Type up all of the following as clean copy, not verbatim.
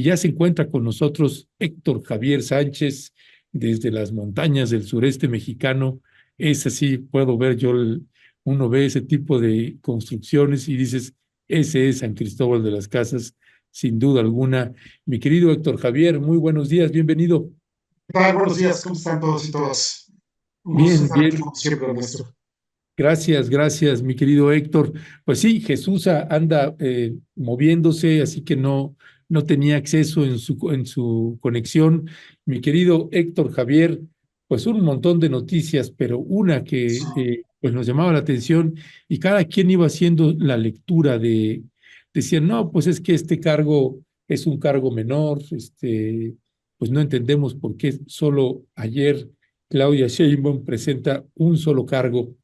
y ya se encuentra con nosotros Héctor Javier Sánchez desde las montañas del sureste mexicano. Es así, puedo ver yo, uno ve ese tipo de construcciones y dices, ese es San Cristóbal de las Casas, sin duda alguna. Mi querido Héctor Javier, muy buenos días, bienvenido. ¿Qué tal? Buenos días, ¿cómo están todos y todas? Un gusto Bien, estar aquí bien. como siempre, Ernesto. Gracias, gracias, mi querido Héctor. Pues sí, Jesús anda moviéndose, así que no tenía acceso en su conexión. Mi querido Héctor Javier, pues un montón de noticias, pero una Sí, que pues nos llamaba la atención y cada quien iba haciendo la lectura decían, no, pues es que este cargo es un cargo menor, pues no entendemos por qué solo ayer Claudia Sheinbaum presenta un solo cargo,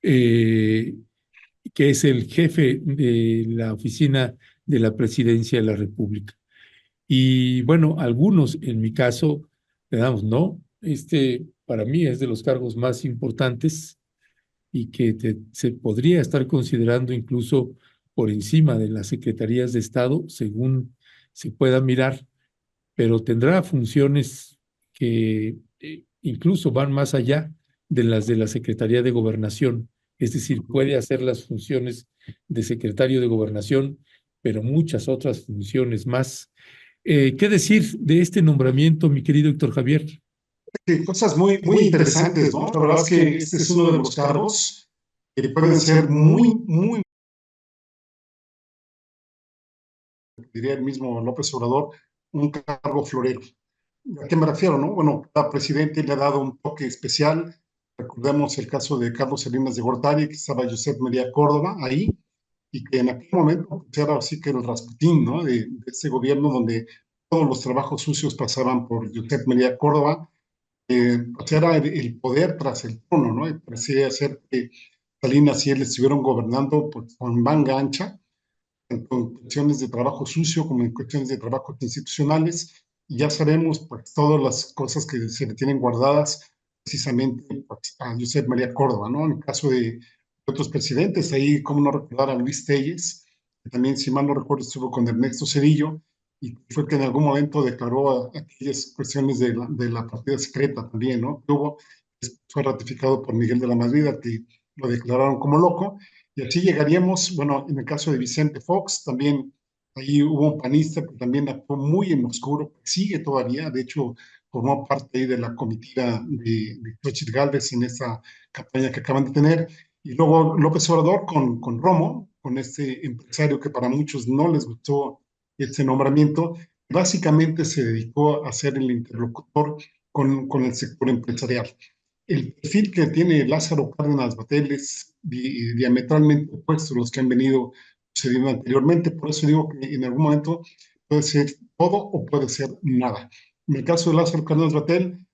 eh, que es el jefe de la oficina de la Presidencia de la República. Y bueno, algunos, en mi caso, le damos, no, para mí es de los cargos más importantes y que se podría estar considerando incluso por encima de las secretarías de Estado, según se pueda mirar, pero tendrá funciones que incluso van más allá de las de la Secretaría de Gobernación. Es decir, puede hacer las funciones de secretario de Gobernación, pero muchas otras funciones más. ¿Qué decir de este nombramiento, mi querido Héctor Javier? cosas muy interesantes, ¿no? La verdad es que este es uno de los cargos que pueden ser diría el mismo López Obrador, un cargo florero. ¿A qué me refiero, no? Bueno, la presidente le ha dado un toque especial. Recordemos el caso de Carlos Salinas de Gortari, que estaba Josep María Córdoba ahí, y que en aquel momento pues, era así que el Rasputín, ¿no? De ese gobierno donde todos los trabajos sucios pasaban por Josep María Córdoba, pues era el poder tras el trono, ¿no? Y parecía ser que Salinas y él estuvieron gobernando pues, con manga ancha, tanto en cuestiones de trabajo sucio como en cuestiones de trabajos institucionales, y ya sabemos pues todas las cosas que se le tienen guardadas precisamente pues, a Josep María Córdoba, ¿no? En el caso de otros presidentes, ahí, cómo no recordar a Luis Telles, que también, si mal no recuerdo, estuvo con Ernesto Zedillo, y fue que en algún momento declaró aquellas cuestiones de la partida secreta también, ¿no? Que hubo, fue ratificado por Miguel de la Madrid, que lo declararon como loco, y así llegaríamos, bueno, en el caso de Vicente Fox, también ahí hubo un panista que también actuó muy en oscuro, sigue todavía, de hecho, formó parte ahí de la comitiva de Xochitl Gálvez en esa campaña que acaban de tener. Y luego López Obrador con Romo, con este empresario que para muchos no les gustó este nombramiento, básicamente se dedicó a ser el interlocutor con el sector empresarial. El perfil que tiene Lázaro Cárdenas Batel es diametralmente opuesto a los que han venido sucediendo anteriormente. Por eso digo que en algún momento puede ser todo o puede ser nada. En el caso de Lázaro Cárdenas Batel,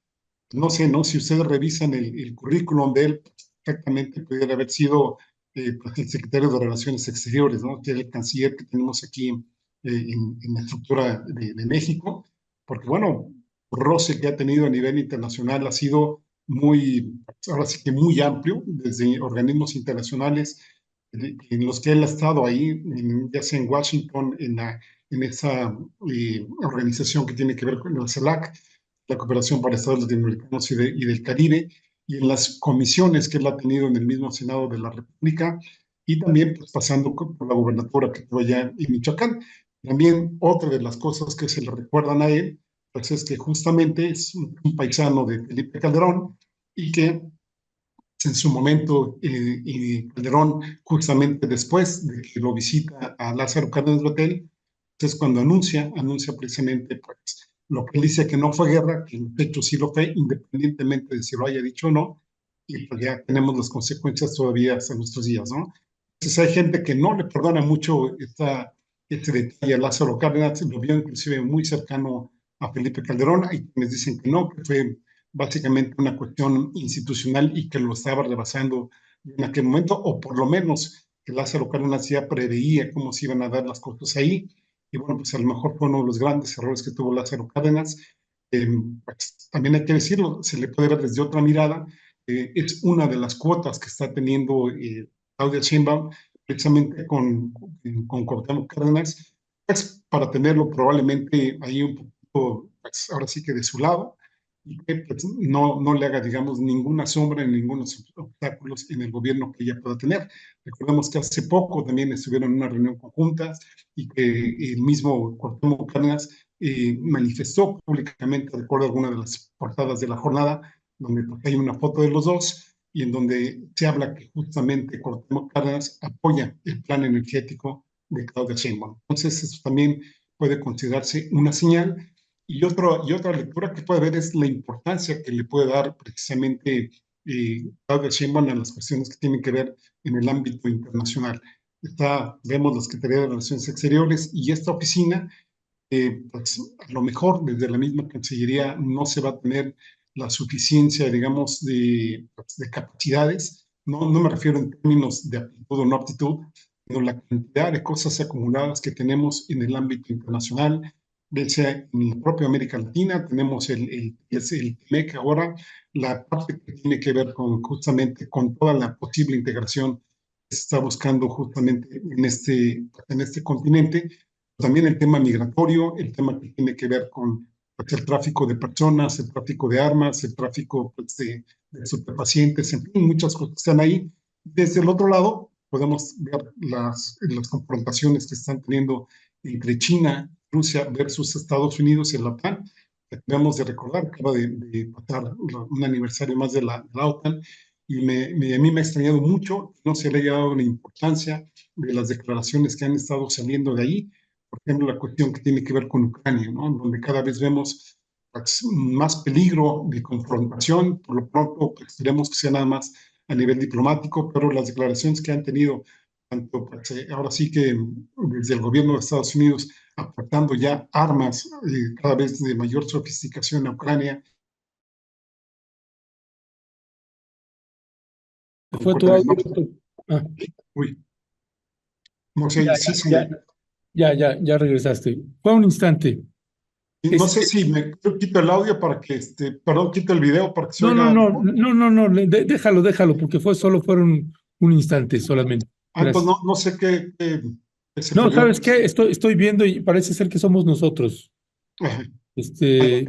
no sé, ¿no? Si ustedes revisan el currículum de él, pues, exactamente pudiera haber sido pues, el secretario de Relaciones Exteriores, ¿no? Que es el canciller que tenemos aquí en la estructura de México, porque bueno, el roce que ha tenido a nivel internacional ha sido muy, ahora sí que muy amplio, desde organismos internacionales en los que él ha estado ahí, ya sea en Washington, en esa organización que tiene que ver con el CELAC, la cooperación para Estados Latinoamericanos y del Caribe, y en las comisiones que él ha tenido en el mismo Senado de la República, y también pues, pasando por la gubernatura que tuvo allá en Michoacán. También otra de las cosas que se le recuerdan a él, pues es que justamente es un paisano de Felipe Calderón y que en su momento y Calderón, justamente después de que lo visita a Lázaro Cárdenas Batel, es cuando anuncia precisamente pues, lo que él dice que no fue guerra, que en hecho sí lo fue, independientemente de si lo haya dicho o no, y pues ya tenemos las consecuencias todavía hasta nuestros días, ¿no? Entonces hay gente que no le perdona mucho este detalle a Lázaro Cárdenas, lo vio inclusive muy cercano a Felipe Calderón, hay quienes dicen que no, que fue básicamente una cuestión institucional y que lo estaba rebasando en aquel momento, o por lo menos que Lázaro Cárdenas ya preveía cómo se iban a dar las cosas ahí. Y bueno, pues a lo mejor fue uno de los grandes errores que tuvo Lázaro Cárdenas. Pues, también hay que decirlo, se le puede ver desde otra mirada. Es una de las cuotas que está teniendo Claudia Sheinbaum precisamente con Cuauhtémoc Cárdenas, pues para tenerlo probablemente ahí un poquito, pues, ahora sí que de su lado, y que pues, no le haga, digamos, ninguna sombra, ningunos obstáculos en el gobierno que ella pueda tener. Recordemos que hace poco también estuvieron en una reunión conjunta y que el mismo Cuauhtémoc Cárdenas manifestó públicamente, de acuerdo a alguna de las portadas de la jornada, donde hay una foto de los dos y en donde se habla que justamente Cuauhtémoc Cárdenas apoya el plan energético de Claudia Sheinbaum. Entonces, eso también puede considerarse una señal. Y otra lectura que puede haber es la importancia que le puede dar precisamente Claudia Sheinbaum a las cuestiones que tienen que ver en el ámbito internacional. Vemos la Secretaría de Relaciones Exteriores y esta oficina, pues a lo mejor desde la misma Cancillería no se va a tener la suficiencia, digamos, pues, de capacidades. No me refiero en términos de aptitud o no aptitud, sino la cantidad de cosas acumuladas que tenemos en el ámbito internacional, bien sea en la propia América Latina, tenemos el TMEC ahora, la parte que tiene que ver con justamente con toda la posible integración que se está buscando justamente en este continente. También el tema migratorio, el tema que tiene que ver con pues, el tráfico de personas, el tráfico de armas, el tráfico pues, de superpacientes, en fin, muchas cosas que están ahí. Desde el otro lado, podemos ver las confrontaciones que están teniendo entre China, Rusia versus Estados Unidos y la OTAN. Debemos de recordar, acaba de pasar un aniversario más de la OTAN y a mí me ha extrañado mucho, no se le ha dado la importancia de las declaraciones que han estado saliendo de ahí, por ejemplo, la cuestión que tiene que ver con Ucrania, ¿no? Donde cada vez vemos pues, más peligro de confrontación. Por lo pronto, pues, esperemos que sea nada más a nivel diplomático, pero las declaraciones que han tenido, tanto pues, ahora sí que desde el gobierno de Estados Unidos, aportando ya armas cada vez de mayor sofisticación a Ucrania. Fue tu audio. Ah, Uy, no ya, sé, sí, sí. ya, ya regresaste. Fue un instante. No sé si me quito el audio para que, perdón, quito el video para que se No, no, oiga no, mejor. no, déjalo, porque solo fueron un instante solamente. Pues Gracias. no sé qué se No, perdió. ¿sabes qué? Estoy viendo y parece ser que somos nosotros. Bueno,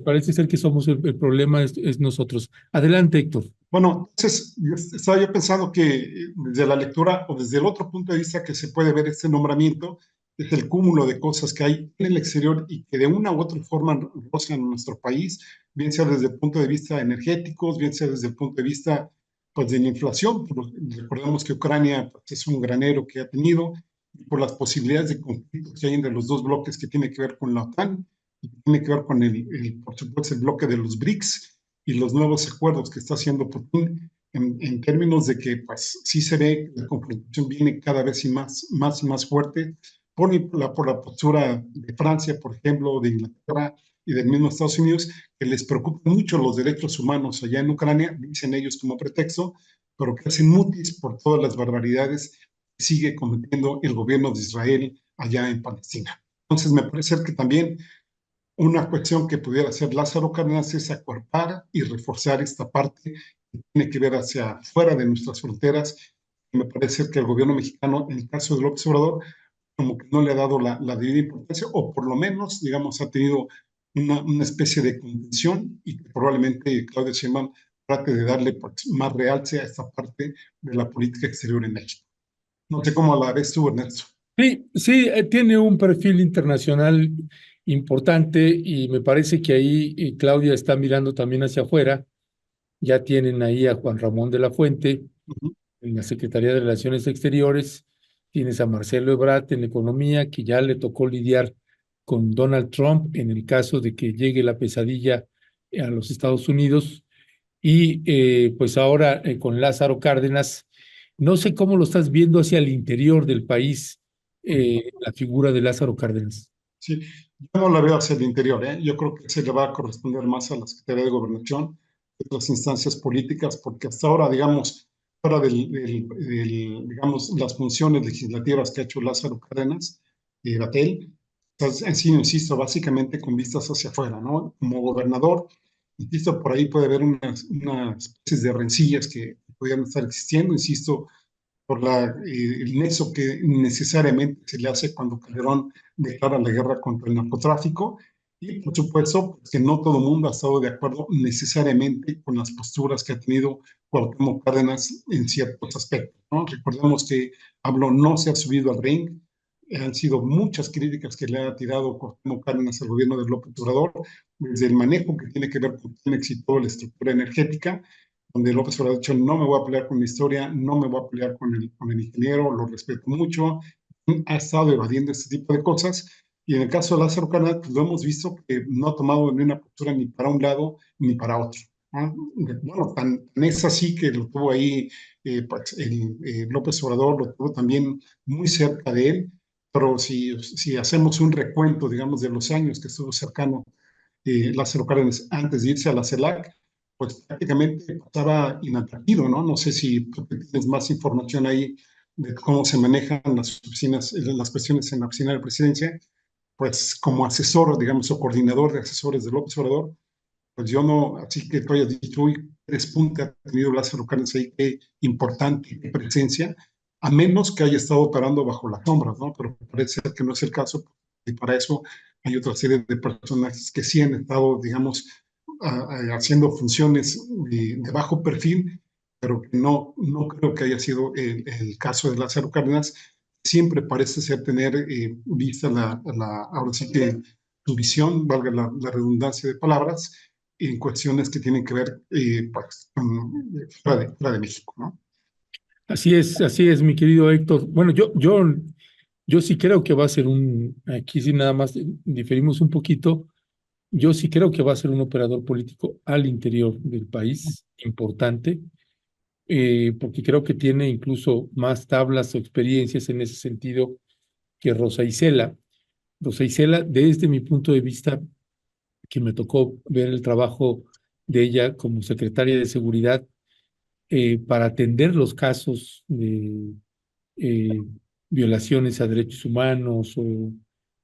Parece ser que somos el problema es nosotros. Adelante, Héctor. bueno, entonces estaba yo pensando que desde la lectura o desde el otro punto de vista que se puede ver este nombramiento, es el cúmulo de cosas que hay en el exterior y que de una u otra forma rozan en nuestro país, bien sea desde el punto de vista energéticos, bien sea desde el punto de vista pues, de la inflación. Recordemos que Ucrania pues, es un granero que ha tenido, y por las posibilidades de conflicto que hay entre los dos bloques que tiene que ver con la OTAN y que tiene que ver con por supuesto, el bloque de los BRICS y los nuevos acuerdos que está haciendo Putin en términos de que pues sí se ve que la confrontación viene cada vez y más fuerte por la postura de Francia, por ejemplo, de Inglaterra y del mismo Estados Unidos, que les preocupan mucho los derechos humanos allá en Ucrania, dicen ellos como pretexto, pero que hacen mutis por todas las barbaridades que sigue cometiendo el gobierno de Israel allá en Palestina. Entonces me parece que también una cuestión que pudiera hacer Lázaro Cárdenas es acuerpar y reforzar esta parte que tiene que ver hacia fuera de nuestras fronteras. Me parece que el gobierno mexicano, en el caso de López Obrador, como que no le ha dado la debida importancia, o por lo menos, digamos, ha tenido una especie de contención y que probablemente Claudia Sheinbaum trate de darle pues, más realce a esta parte de la política exterior en México. No sé cómo la ves tú, Ernesto. Sí, sí, tiene un perfil internacional importante y me parece que ahí Claudia está mirando también hacia afuera. Ya tienen ahí a Juan Ramón de la Fuente Uh -huh. en la Secretaría de Relaciones Exteriores. Tienes a Marcelo Ebrard en Economía, que ya le tocó lidiar con Donald Trump en el caso de que llegue la pesadilla a los Estados Unidos. Y pues ahora con Lázaro Cárdenas, no sé cómo lo estás viendo hacia el interior del país, la figura de Lázaro Cárdenas. Sí, yo no la veo hacia el interior, ¿eh? Yo creo que se le va a corresponder más a la Secretaría de Gobernación, a otras instancias políticas, porque hasta ahora, digamos, fuera digamos, las funciones legislativas que ha hecho Lázaro Cárdenas y Gatell, pues, han sido, insisto, básicamente con vistas hacia afuera, ¿no? Como gobernador, insisto, por ahí puede haber unas especies de rencillas que podrían estar existiendo, insisto, por el nexo que necesariamente se le hace cuando Calderón declara la guerra contra el narcotráfico. Y por supuesto, pues, que no todo el mundo ha estado de acuerdo necesariamente con las posturas que ha tenido Cuauhtémoc Cárdenas en ciertos aspectos, ¿no? Recordemos que habló no se ha subido al ring. Han sido muchas críticas que le ha tirado Cuauhtémoc Cárdenas al gobierno de López Obrador, desde el manejo que tiene que ver con Pemex y toda la estructura energética, donde López Obrador ha dicho, no me voy a pelear con la historia, no me voy a pelear con el ingeniero, lo respeto mucho, ha estado evadiendo este tipo de cosas. Y en el caso de Lázaro Cárdenas, pues lo hemos visto que no ha tomado ni una postura ni para un lado ni para otro, ¿no? Bueno, tan es así que lo tuvo ahí, pues López Obrador lo tuvo también muy cerca de él, pero si hacemos un recuento, digamos, de los años que estuvo cercano Lázaro Cárdenas antes de irse a la CELAC, pues prácticamente estaba inadvertido, ¿no? No sé si tú tienes más información ahí de cómo se manejan las oficinas, las cuestiones en la oficina de presidencia, pues como asesor, digamos, o coordinador de asesores de López Obrador, pues yo no, así que tú hayas dicho, uy, tres puntos ha tenido Lázaro Cárdenas ahí, qué importante, qué presencia, a menos que haya estado operando bajo las sombras, ¿no? Pero parece ser que no es el caso, y para eso hay otra serie de personajes que sí han estado, digamos, haciendo funciones de bajo perfil, pero que no creo que haya sido el caso de Lázaro Cárdenas. Siempre parece ser tener vista ahora sí que su visión, valga la redundancia de palabras, en cuestiones que tienen que ver pues, fuera de México, ¿no? Así es, mi querido Héctor. Bueno, yo sí creo que va a ser aquí sí nada más diferimos un poquito. Yo sí creo que va a ser un operador político al interior del país, importante, porque creo que tiene incluso más tablas o experiencias en ese sentido que Rosa Isela. Rosa Isela, desde mi punto de vista, que me tocó ver el trabajo de ella como secretaria de Seguridad para atender los casos de eh, violaciones a derechos humanos o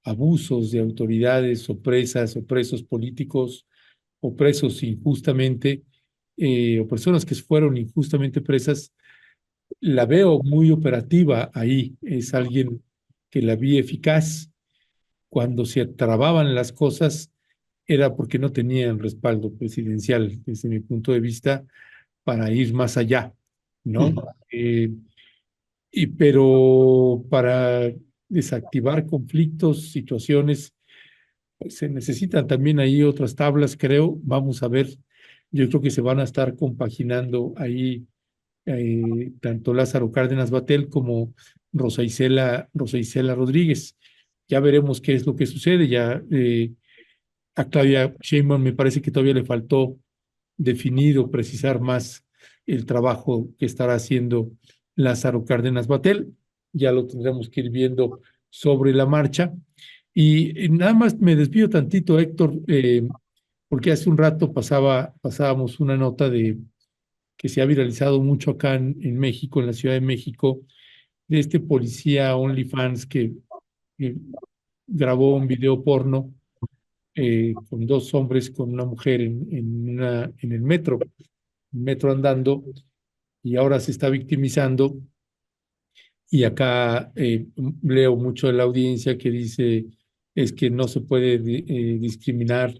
abusos de autoridades o presas o presos políticos o presos injustamente o personas que fueron injustamente presas, la veo muy operativa ahí. Es alguien que la vi eficaz. Cuando se trababan las cosas era porque no tenían respaldo presidencial, desde mi punto de vista, para ir más allá, ¿no? Pero para desactivar conflictos, situaciones, pues se necesitan también ahí otras tablas, creo. Vamos a ver, yo creo que se van a estar compaginando ahí tanto Lázaro Cárdenas Batel como Rosa Isela Rodríguez. Ya veremos qué es lo que sucede. Ya a Claudia Sheinbaum me parece que todavía le faltó definir o precisar más el trabajo que estará haciendo Lázaro Cárdenas Batel. Ya lo tendremos que ir viendo sobre la marcha. Y nada más me desvío tantito, Héctor, porque hace un rato pasábamos una nota de que se ha viralizado mucho acá en México, en la Ciudad de México, de este policía OnlyFans que grabó un video porno con dos hombres, con una mujer en el metro andando, y ahora se está victimizando. Y acá leo mucho de la audiencia que dice es que no se puede discriminar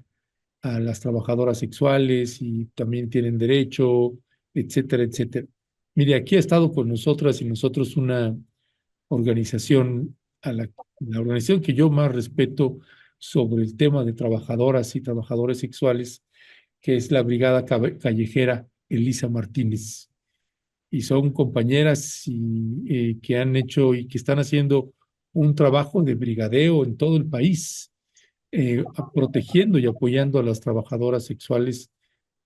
a las trabajadoras sexuales y también tienen derecho, etcétera, etcétera. Mire, aquí ha estado con nosotras y nosotros una organización, la organización que yo más respeto sobre el tema de trabajadoras y trabajadores sexuales, que es la Brigada Callejera Elisa Martínez. Y son compañeras que han hecho y que están haciendo un trabajo de brigadeo en todo el país, protegiendo y apoyando a las trabajadoras sexuales.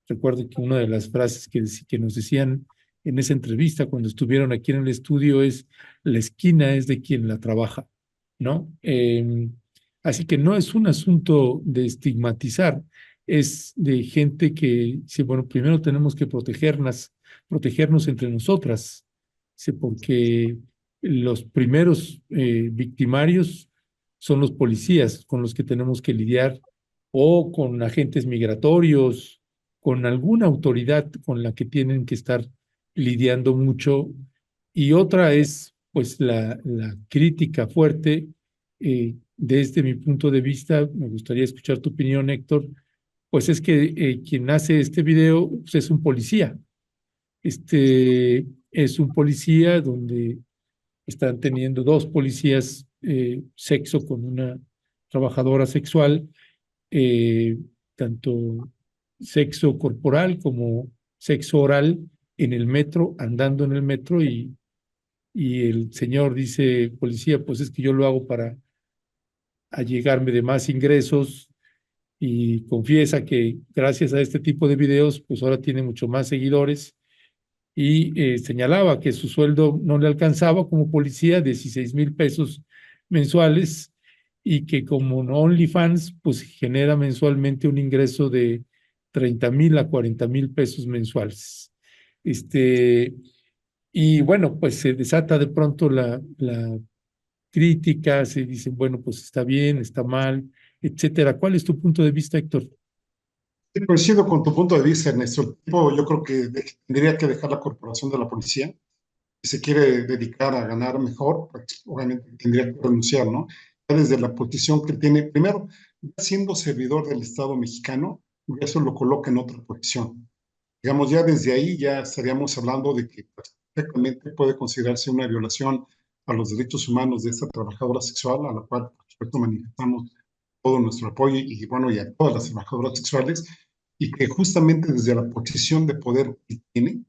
Recuerdo que una de las frases que nos decían en esa entrevista cuando estuvieron aquí en el estudio es, la esquina es de quien la trabaja, ¿no? Así que no es un asunto de estigmatizar, es de gente que dice, bueno, primero tenemos que protegernos entre nosotras, sí, porque los primeros victimarios son los policías con los que tenemos que lidiar o con agentes migratorios, con alguna autoridad con la que tienen que estar lidiando mucho Y otra es, pues, la crítica fuerte. Desde mi punto de vista, me gustaría escuchar tu opinión, Héctor, pues es que quien hace este video pues, es un policía. Es un policía donde están teniendo dos policías sexo con una trabajadora sexual, eh, tanto sexo corporal como sexo oral en el metro, andando en el metro y el señor dice, policía, pues es que yo lo hago para allegarme de más ingresos y confiesa que gracias a este tipo de videos, pues ahora tiene mucho más seguidores y señalaba que su sueldo no le alcanzaba como policía, 16,000 pesos mensuales y que como OnlyFans, pues genera mensualmente un ingreso de 30,000 a 40,000 pesos mensuales. Y bueno, pues se desata de pronto la crítica, se dice, bueno, pues está bien, está mal, etcétera. ¿Cuál es tu punto de vista, Héctor? Sí, coincido con tu punto de vista, Ernesto. El tipo, yo creo que tendría que dejar la corporación de la policía. Si se quiere dedicar a ganar mejor, pues obviamente tendría que renunciar, ¿no? Ya desde la posición que tiene, primero, ya siendo servidor del Estado mexicano, eso lo coloca en otra posición. Digamos, ya desde ahí ya estaríamos hablando de que pues, perfectamente puede considerarse una violación a los derechos humanos de esta trabajadora sexual, a la cual, por supuesto, manifestamos todo nuestro apoyo y, bueno, y a todas las trabajadoras sexuales, y que justamente desde la posición de poder que tiene,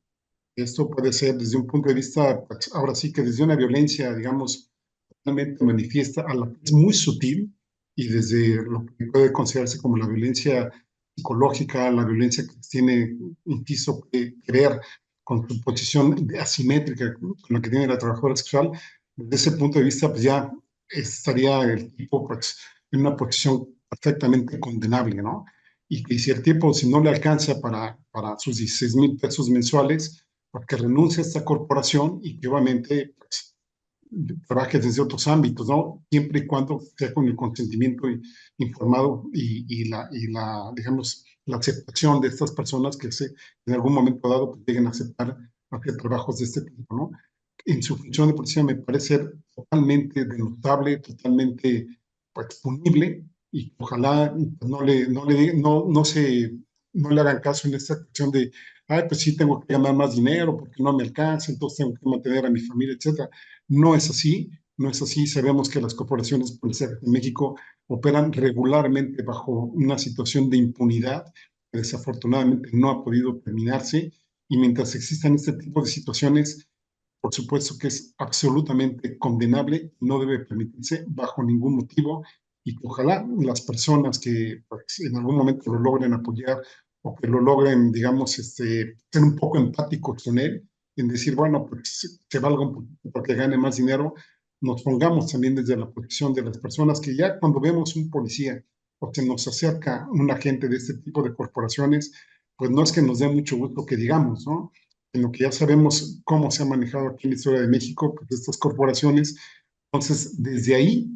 esto puede ser desde un punto de vista, pues, ahora sí que desde una violencia, digamos, totalmente manifiesta, a la que es muy sutil, y desde lo que puede considerarse como la violencia psicológica, la violencia que tiene inciso que ver con su posición asimétrica con la que tiene la trabajadora sexual, desde ese punto de vista, pues ya estaría el tipo pues, en una posición perfectamente condenable, ¿no? Y que si el tipo, si no le alcanza para sus 16,000 pesos mensuales, porque renuncia a esta corporación y que obviamente pues, trabaje desde otros ámbitos, ¿no? Siempre y cuando sea con el consentimiento informado y digamos, la aceptación de estas personas que en algún momento dado pues, lleguen a aceptar hacer trabajos de este tipo, ¿no? En su función de policía me parece totalmente denotable, totalmente pues, punible y ojalá pues, no le hagan caso en esta cuestión de, ay, pues sí tengo que ganar más dinero porque no me alcanza, entonces tengo que mantener a mi familia, etcétera. No es así, no es así. Sabemos que las corporaciones policiales de México operan regularmente bajo una situación de impunidad que desafortunadamente no ha podido terminarse y mientras existan este tipo de situaciones, por supuesto que es absolutamente condenable, no debe permitirse bajo ningún motivo y que ojalá las personas que pues, en algún momento lo logren apoyar o que lo logren, digamos, ser un poco empáticos con él, en decir, bueno, pues que valga un poquito para que gane más dinero, nos pongamos también desde la posición de las personas que ya cuando vemos un policía o se nos acerca un agente de este tipo de corporaciones, pues no es que nos dé mucho gusto que digamos, ¿no? En lo que ya sabemos cómo se ha manejado aquí en la historia de México, pues, estas corporaciones. Entonces, desde ahí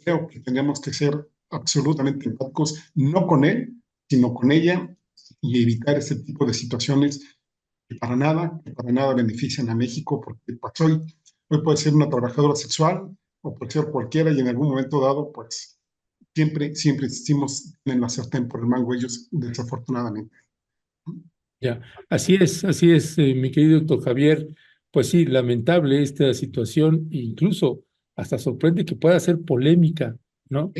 creo que tenemos que ser absolutamente empáticos, no con él, sino con ella, y evitar este tipo de situaciones que para nada benefician a México, porque pues, hoy puede ser una trabajadora sexual o puede ser cualquiera y en algún momento dado, pues siempre insistimos en la sartén por el mango ellos, desafortunadamente. Ya, así es, mi querido doctor Javier. Pues sí, lamentable esta situación, e incluso hasta sorprende que pueda ser polémica, ¿no?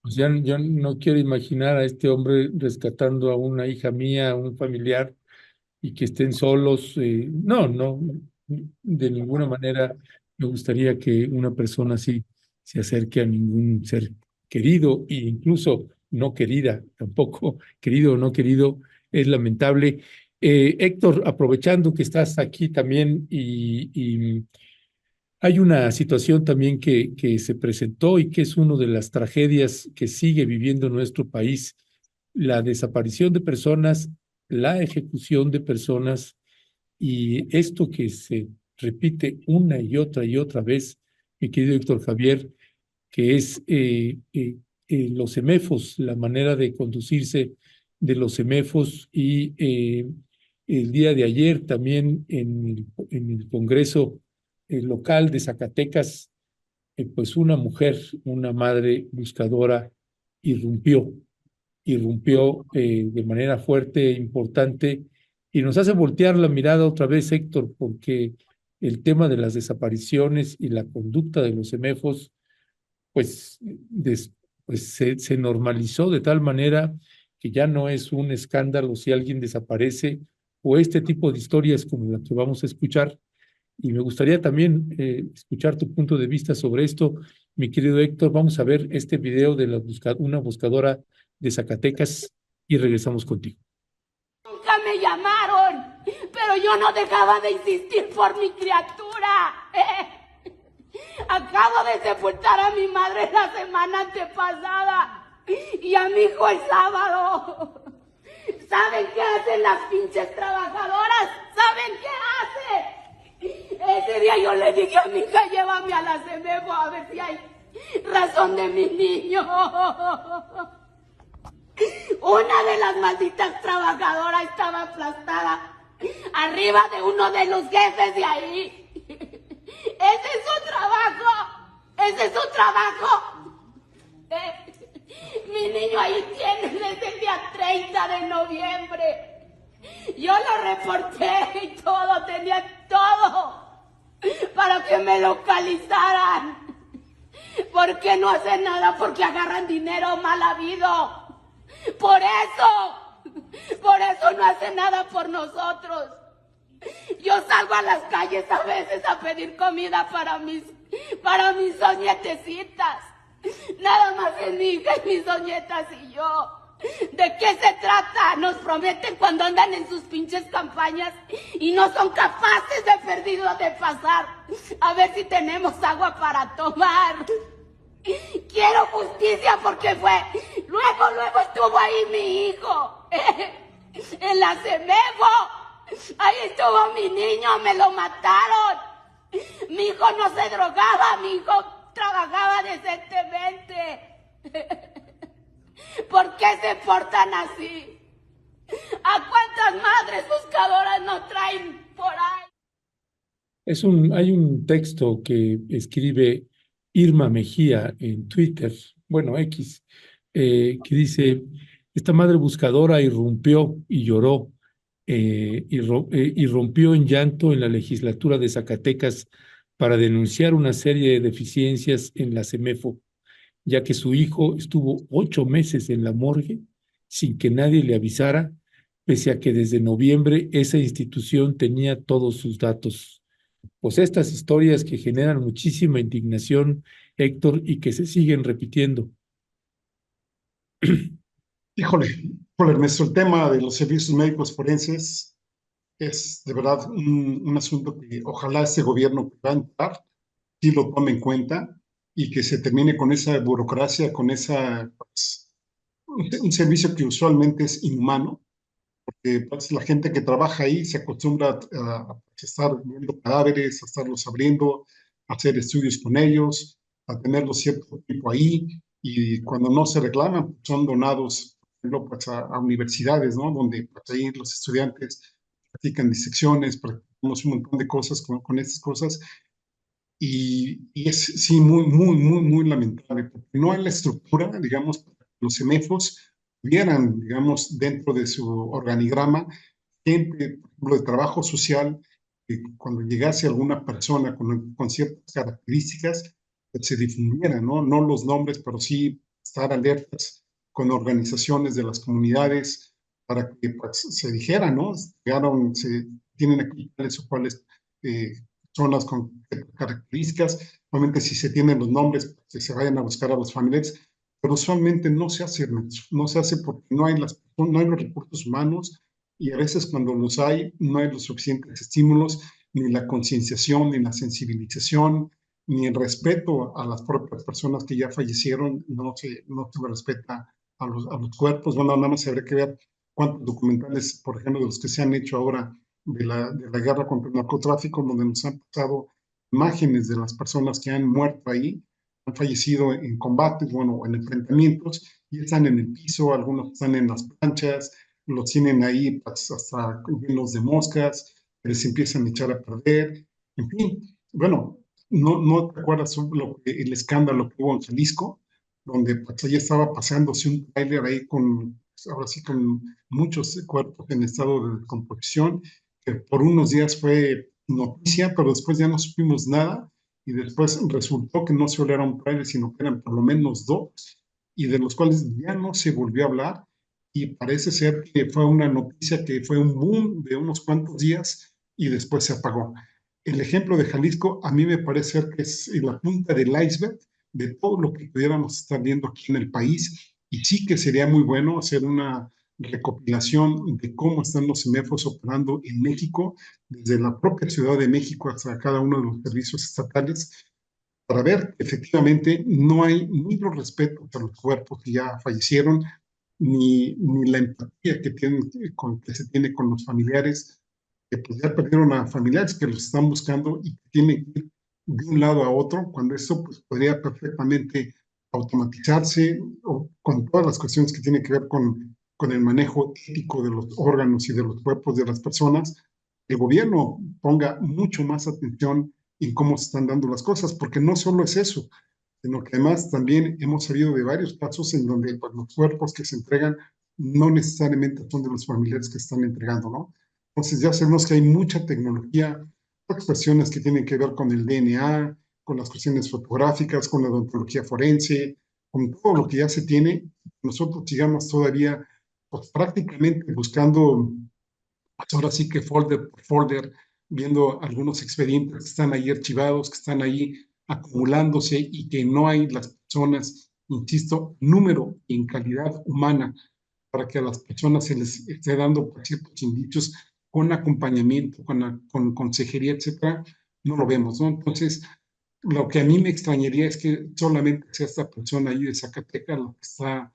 Pues ya yo no quiero imaginar a este hombre rescatando a una hija mía, a un familiar, y que estén solos. No, no, de ninguna manera me gustaría que una persona así se acerque a ningún ser querido e incluso no querida, tampoco querido o no querido, es lamentable. Héctor, aprovechando que estás aquí también y hay una situación también que se presentó y que es una de las tragedias que sigue viviendo nuestro país, la desaparición de personas, la ejecución de personas y esto que se repite una y otra vez, mi querido Héctor Javier, que es los semefos, la manera de conducirse de los semefos y el día de ayer también en el Congreso local de Zacatecas, pues una mujer, una madre buscadora, irrumpió de manera fuerte e importante y nos hace voltear la mirada otra vez, Héctor, porque el tema de las desapariciones y la conducta de los CEMEFOS, pues, pues se normalizó de tal manera que ya no es un escándalo si alguien desaparece o este tipo de historias como la que vamos a escuchar. Y me gustaría también escuchar tu punto de vista sobre esto, mi querido Héctor. Vamos a ver este video de una buscadora de Zacatecas y regresamos contigo. Nunca me llamaron, pero yo no dejaba de insistir por mi criatura. Acabo de sepultar a mi madre la semana antepasada y a mi hijo el sábado. ¿Saben qué hacen las pinches trabajadoras? ¿Saben qué hacen? Ese día yo le dije a mi hija, llévame a la CEMEFO a ver si hay razón de mi niño. Una de las malditas trabajadoras estaba aplastada arriba de uno de los jefes de ahí. Ese es su trabajo. Ese es su trabajo. Mi niño ahí tiene desde el día 30 de noviembre. Yo lo reporté y todo, tenía todo para que me localizaran. ¿Por qué no hacen nada? Porque agarran dinero mal habido. Por eso no hacen nada por nosotros. Yo salgo a las calles a veces a pedir comida para mis soñetecitas. Nada más es mi hija y mis soñetas y yo. ¿De qué se trata? Nos prometen cuando andan en sus pinches campañas y no son capaces de perdido de pasar a ver si tenemos agua para tomar. Quiero justicia porque luego estuvo ahí mi hijo, en la CEMEFO. Ahí estuvo mi niño, me lo mataron. Mi hijo no se drogaba, mi hijo trabajaba decentemente. ¿Por qué se portan así? ¿A cuántas madres buscadoras nos traen por ahí? Hay un texto que escribe Irma Mejía en Twitter, bueno, X, que dice, esta madre buscadora irrumpió y lloró, irrumpió en llanto en la legislatura de Zacatecas para denunciar una serie de deficiencias en la CEMEFO, ya que su hijo estuvo 8 meses en la morgue sin que nadie le avisara, pese a que desde noviembre esa institución tenía todos sus datos. Pues estas historias que generan muchísima indignación, Héctor, y que se siguen repitiendo. Híjole, Ernesto, el tema de los servicios médicos forenses es de verdad un asunto que ojalá este gobierno que va a entrar sí lo tome en cuenta y que se termine con esa burocracia, con pues, un servicio que usualmente es inhumano, porque pues, la gente que trabaja ahí se acostumbra a estar viendo cadáveres, a estarlos abriendo, a hacer estudios con ellos, a tenerlos cierto tiempo ahí, y cuando no se reclaman, son donados, por ejemplo, pues, a universidades, ¿no? Donde pues, ahí los estudiantes practican disecciones, practicamos un montón de cosas con estas cosas, y es sí muy lamentable, porque no hay la estructura, digamos, para que los CEMEFOS tuvieran, digamos, dentro de su organigrama gente, por ejemplo, de trabajo social, que cuando llegase alguna persona con ciertas características, pues se difundiera, ¿no? No los nombres, pero sí estar alertas con organizaciones de las comunidades para que pues, se dijera, ¿no? Tienen aquí tales o cuales personas con características. Obviamente, si se tienen los nombres, pues, que se vayan a buscar a los familiares, pero usualmente no se hace, no se hace porque no hay los recursos humanos y a veces cuando los hay, no hay los suficientes estímulos, ni la concienciación, ni la sensibilización, ni el respeto a las propias personas que ya fallecieron, no se respeta a los cuerpos. Bueno, nada más habría que ver cuántos documentales, por ejemplo, de los que se han hecho ahora de la guerra contra el narcotráfico, donde nos han pasado imágenes de las personas que han muerto ahí, han fallecido en combates, bueno, en enfrentamientos, y están en el piso, algunos están en las planchas, los tienen ahí pues, hasta llenos de moscas, les empiezan a echar a perder, en fin, bueno, no te acuerdas el escándalo que hubo en Jalisco, donde pues ahí estaba paseándose un tráiler ahí con, ahora sí, con muchos cuerpos en estado de descomposición, que por unos días fue noticia, pero después ya no supimos nada, y después resultó que no solo era un tráiler, sino que eran por lo menos dos, y de los cuales ya no se volvió a hablar, y parece ser que fue una noticia que fue un boom de unos cuantos días, y después se apagó. El ejemplo de Jalisco a mí me parece ser que es la punta del iceberg de todo lo que pudiéramos estar viendo aquí en el país, y sí que sería muy bueno hacer una recopilación de cómo están los semáforos operando en México, desde la propia Ciudad de México hasta cada uno de los servicios estatales, para ver que efectivamente no hay ni los respetos a los cuerpos que ya fallecieron, ni la empatía que se tiene con los familiares, que pues ya perdieron a familiares que los están buscando y que tienen que ir de un lado a otro, cuando eso pues, podría perfectamente automatizarse, o con todas las cuestiones que tienen que ver con el manejo ético de los órganos y de los cuerpos de las personas. El gobierno ponga mucho más atención en cómo se están dando las cosas, porque no solo es eso, sino que además también hemos sabido de varios casos en donde pues, los cuerpos que se entregan no necesariamente son de los familiares que están entregando, ¿no? Entonces ya sabemos que hay mucha tecnología, otras cuestiones que tienen que ver con el DNA, con las cuestiones fotográficas, con la odontología forense, con todo lo que ya se tiene. Nosotros sigamos todavía pues, prácticamente buscando, pues, ahora sí que folder por folder, viendo algunos expedientes que están ahí archivados, que están ahí acumulándose y que no hay las personas, insisto, número y en calidad humana para que a las personas se les esté dando pues, ciertos indicios con acompañamiento, con consejería, etcétera, no lo vemos, ¿no? Entonces, lo que a mí me extrañaría es que solamente sea esta persona ahí de Zacatecas lo que está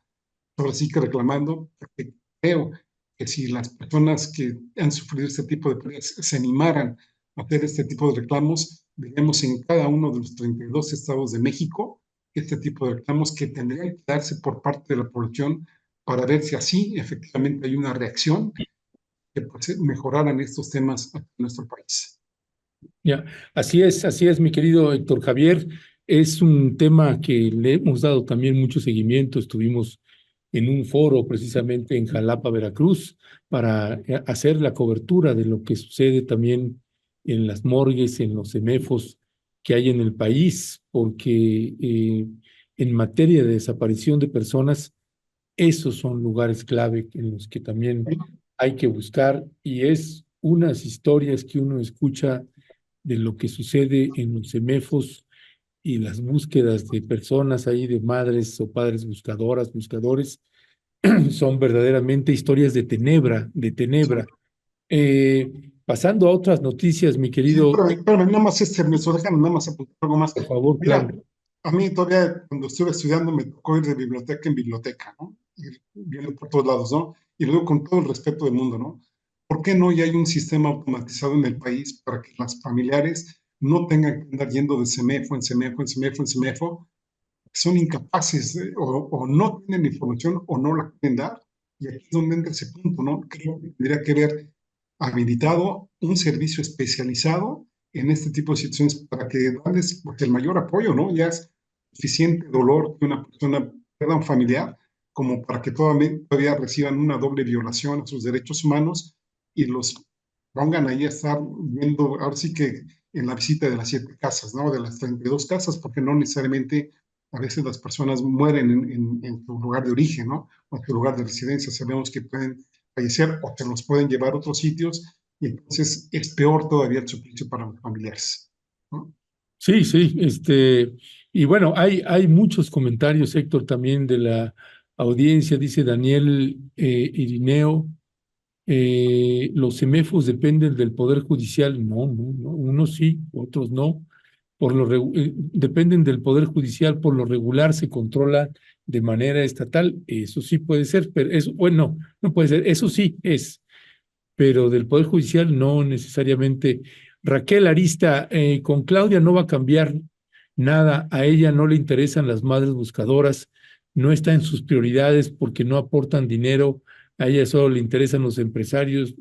ahora sí que reclamando, porque creo que si las personas que han sufrido este tipo de pérdidas se animaran a hacer este tipo de reclamos, veríamos en cada uno de los 32 estados de México este tipo de reclamos que tendrían que darse por parte de la población para ver si así efectivamente hay una reacción que pues, mejoraran estos temas en nuestro país. Ya, así es, mi querido Héctor Javier. Es un tema que le hemos dado también mucho seguimiento. Estuvimos en un foro precisamente en Jalapa, Veracruz, para hacer la cobertura de lo que sucede también en las morgues, en los CEMEFOS que hay en el país, porque en materia de desaparición de personas, esos son lugares clave en los que también hay que buscar, y es unas historias que uno escucha de lo que sucede en los CEMEFOS y las búsquedas de personas ahí, de madres o padres buscadoras, buscadores, son verdaderamente historias de tenebra, de tenebra. Pasando a otras noticias, mi Sí, querido, pero nada más Ernesto, déjame nada más apuntar algo más. por favor, Mira, claro. a mí todavía cuando estuve estudiando me tocó ir de biblioteca en biblioteca, ¿no? Ir viendo por todos lados, ¿no? Y luego con todo el respeto del mundo, ¿no? ¿Por qué no ya hay un sistema automatizado en el país para que las familiares no tengan que andar yendo de CEMEFO en CEMEFO, en CEMEFO, en CEMEFO? Son incapaces o no tienen información o no la pueden dar. Y aquí es donde entra ese punto, ¿no? Creo que tendría que haber habilitado un servicio especializado en este tipo de situaciones para que darles pues, el mayor apoyo, ¿no? Ya es suficiente dolor que una persona pierda un familiar como para que todavía reciban una doble violación a sus derechos humanos y los pongan ahí a estar viendo, ahora sí que en la visita de las 7 casas, ¿no? De las 32 casas, porque no necesariamente a veces las personas mueren en su lugar de origen, ¿no? O en su lugar de residencia. Sabemos que pueden fallecer o se los pueden llevar a otros sitios y entonces es peor todavía el suplicio para los familiares, ¿no? Sí, sí, y bueno, hay muchos comentarios, Héctor, también de la audiencia, dice Daniel Irineo. Los CEMEFOS dependen del Poder Judicial. No, no, no, unos sí, otros no. Dependen del Poder Judicial, por lo regular se controla de manera estatal. Eso sí puede ser, pero eso, bueno, no puede ser, eso sí es, pero del Poder Judicial no necesariamente. Raquel Arista, con Claudia no va a cambiar nada, a ella no le interesan las madres buscadoras, no está en sus prioridades porque no aportan dinero, a ella solo le interesan los empresarios.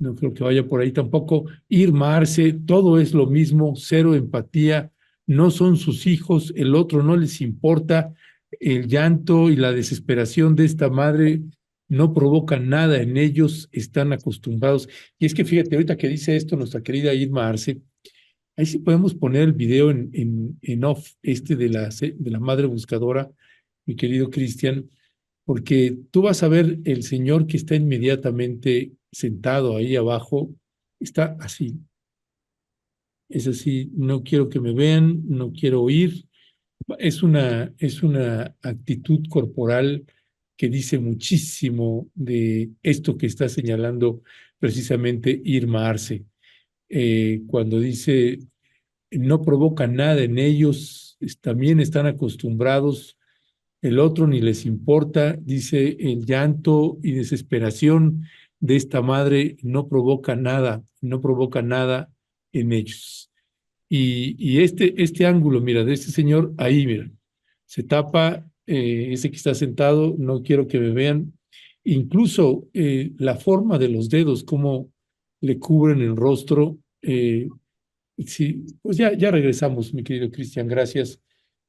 no creo que vaya por ahí tampoco. Irma Arce, todo es lo mismo, cero empatía, no son sus hijos, el otro no les importa, el llanto y la desesperación de esta madre no provocan nada en ellos, están acostumbrados. Y es que fíjate, ahorita que dice esto nuestra querida Irma Arce, ahí sí podemos poner el video en off, de la madre buscadora, mi querido Cristian, porque tú vas a ver el señor que está inmediatamente sentado ahí abajo, está así, es así, no quiero que me vean, no quiero oír, es una actitud corporal que dice muchísimo de esto que está señalando precisamente Irma Arce, cuando dice no provoca nada en ellos, también están acostumbrados, el otro ni les importa, dice el llanto y desesperación de esta madre no provoca nada, no provoca nada en ellos. Y este ángulo, mira, de este señor, ahí, mira, se tapa, ese que está sentado, no quiero que me vean, incluso la forma de los dedos, cómo le cubren el rostro, sí, pues ya regresamos, mi querido Cristian, gracias.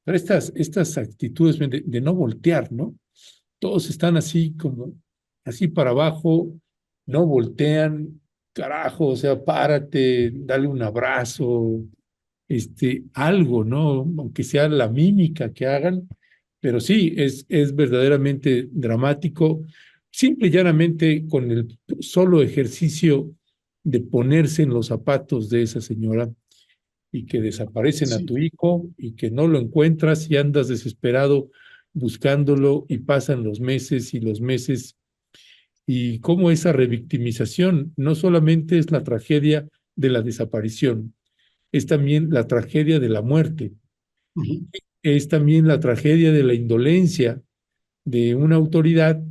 Pero estas actitudes de no voltear, ¿no? Todos están así como, así para abajo, no voltean, carajo, o sea, párate, dale un abrazo, algo, ¿no? Aunque sea la mímica que hagan, pero sí, es verdaderamente dramático, simple y llanamente con el solo ejercicio de ponerse en los zapatos de esa señora y que desaparecen a Sí. tu hijo y que no lo encuentras y andas desesperado buscándolo y pasan los meses y los meses y cómo esa revictimización no solamente es la tragedia de la desaparición, es también la tragedia de la muerte, Ujú. es también la tragedia de la indolencia de una autoridad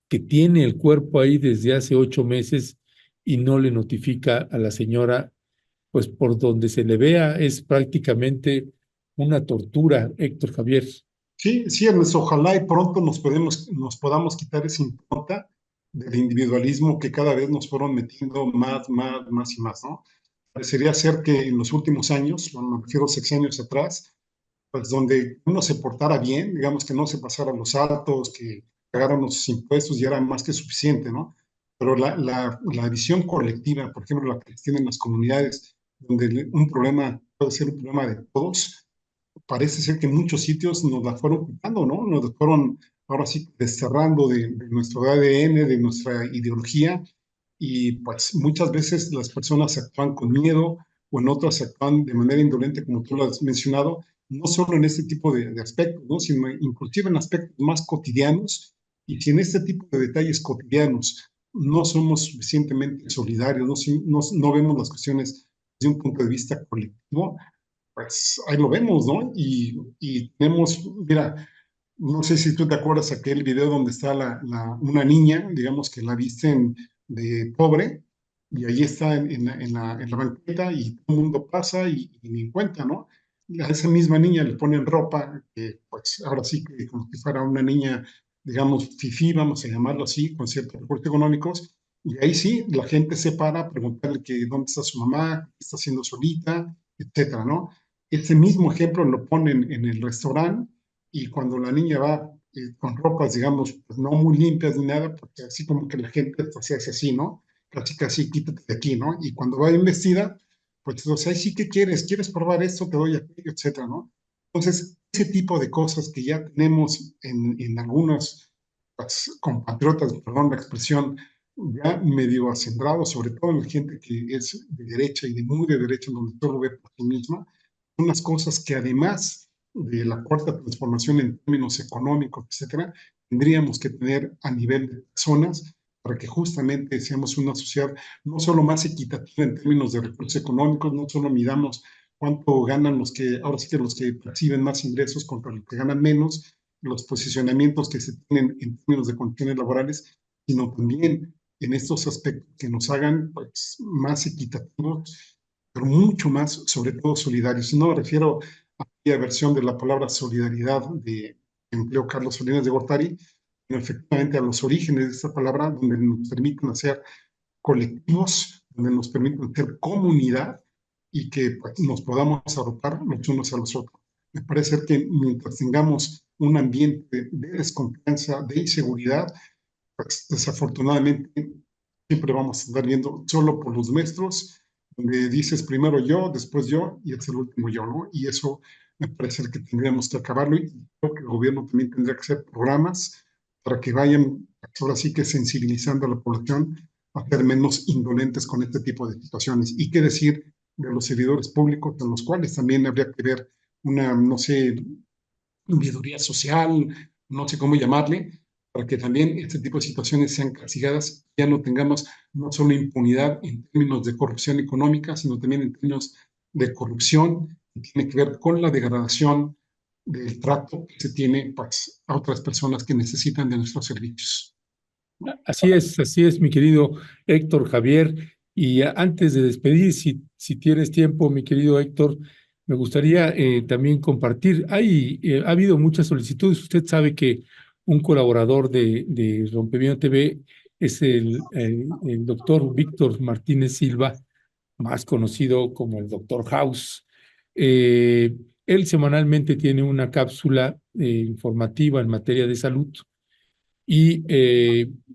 que tiene el cuerpo ahí desde hace 8 meses y no le notifica a la señora, pues por donde se le vea es prácticamente una tortura, Héctor Javier. Sí, sí, Ernesto, ojalá y pronto nos podamos quitar esa impronta del individualismo que cada vez nos fueron metiendo más y más, ¿no? Parecería ser que en los últimos años, bueno, me refiero a sexenios atrás, pues donde uno se portara bien, digamos que no se pasara los altos, que pagaran los impuestos y era más que suficiente, ¿no? Pero la visión colectiva, por ejemplo, la que tienen las comunidades, donde un problema puede ser un problema de todos, parece ser que en muchos sitios nos la fueron quitando, ¿no? Nos la fueron ahora sí desterrando de nuestro ADN, de nuestra ideología, y pues muchas veces las personas actúan con miedo o en otras actúan de manera indolente, como tú lo has mencionado, no solo en este tipo de aspectos, ¿no? Sino inclusive en aspectos más cotidianos, y si en este tipo de detalles cotidianos no somos suficientemente solidarios, no vemos las cuestiones desde un punto de vista colectivo, pues ahí lo vemos, ¿no? Y tenemos, mira, no sé si tú te acuerdas aquel video donde está una niña, digamos que la visten de pobre, y ahí está en la banqueta y todo el mundo pasa y ni en cuenta, ¿no? Y a esa misma niña le ponen ropa, que pues ahora sí que como si fuera una niña, digamos, fifí, vamos a llamarlo así, con ciertos recursos económicos, y ahí sí, la gente se para a preguntarle que dónde está su mamá, qué está haciendo solita, etcétera, ¿no? Ese mismo ejemplo lo ponen en el restaurante y cuando la niña va con ropas, digamos, pues no muy limpias ni nada, porque así como que la gente pues, se hace así, ¿no? Casi, casi quítate de aquí, ¿no? Y cuando va bien vestida, pues, o sea, sí, ¿qué quieres? ¿Quieres probar esto? Te doy aquello, etcétera, ¿no? Entonces, ese tipo de cosas que ya tenemos en algunos pues, compatriotas, perdón la expresión, ya medio acendrados, sobre todo en la gente que es de derecha y de muy de derecha, donde todo ve por sí misma, unas cosas que además de la cuarta transformación en términos económicos, etcétera, tendríamos que tener a nivel de personas para que justamente seamos una sociedad no solo más equitativa en términos de recursos económicos, no solo midamos cuánto ganan los que, ahora sí que los que perciben más ingresos contra los que ganan menos, los posicionamientos que se tienen en términos de condiciones laborales, sino también en estos aspectos que nos hagan pues, más equitativos, pero mucho más, sobre todo solidarios. No me refiero a aquella versión de la palabra solidaridad de empleó Carlos Salinas de Gortari, sino efectivamente a los orígenes de esta palabra, donde nos permiten hacer colectivos donde nos permitan ser comunidad y que pues, nos podamos arropar los unos a los otros. Me parece que mientras tengamos un ambiente de desconfianza, de inseguridad, pues desafortunadamente siempre vamos a andar viendo solo por los nuestros, donde dices primero yo, después yo y es el último yo, ¿no? Y eso me parece que tendríamos que acabarlo y creo que el gobierno también tendría que hacer programas para que vayan, ahora sí que sensibilizando a la población a ser menos indolentes con este tipo de situaciones. Y qué decir de los servidores públicos, en los cuales también habría que ver una, no sé, veeduría social, no sé cómo llamarle, para que también este tipo de situaciones sean castigadas, ya no tengamos no solo impunidad en términos de corrupción económica, sino también en términos de corrupción que tiene que ver con la degradación del trato que se tiene pues, a otras personas que necesitan de nuestros servicios. Así es, mi querido Héctor Javier. Y antes de despedir, si tienes tiempo, mi querido Héctor, me gustaría también compartir. Ha habido muchas solicitudes. Usted sabe que un colaborador de Rompimiento TV es el doctor Víctor Martínez Silva, más conocido como el doctor House. Eh, Él semanalmente tiene una cápsula informativa en materia de salud y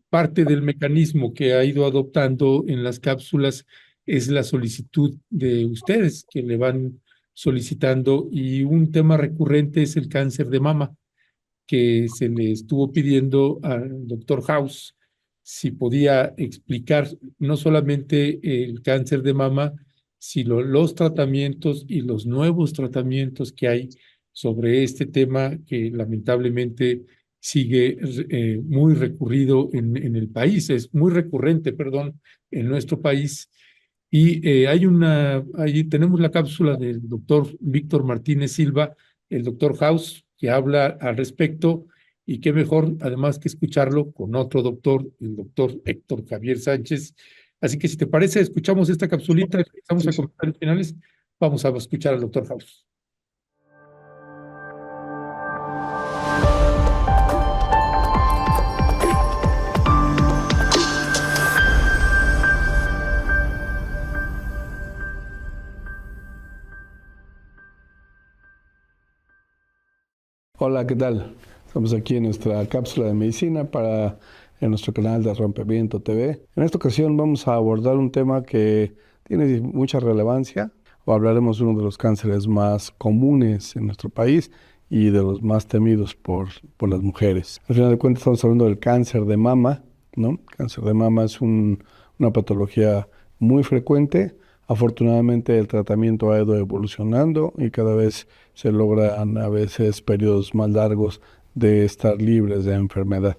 parte del mecanismo que ha ido adoptando en las cápsulas es la solicitud de ustedes que le van solicitando, y un tema recurrente es el cáncer de mama, que se le estuvo pidiendo al doctor House si podía explicar no solamente el cáncer de mama, sino los tratamientos y los nuevos tratamientos que hay sobre este tema que lamentablemente sigue muy recurrido en el país, es muy recurrente, perdón, en nuestro país. Y ahí tenemos la cápsula del doctor Víctor Martínez Silva, el doctor House, que habla al respecto, y qué mejor, además, que escucharlo con otro doctor, el doctor Héctor Javier Sánchez. Así que si te parece, escuchamos esta capsulita, empezamos a comentarios finales, vamos a escuchar al doctor House. Hola, ¿qué tal? Estamos aquí en nuestra cápsula de medicina en nuestro canal de Rompimiento TV. En esta ocasión vamos a abordar un tema que tiene mucha relevancia, o hablaremos de uno de los cánceres más comunes en nuestro país y de los más temidos por las mujeres. Al final de cuentas estamos hablando del cáncer de mama, ¿no? Cáncer de mama es una patología muy frecuente. Afortunadamente el tratamiento ha ido evolucionando y cada vez se logran a veces periodos más largos de estar libres de enfermedad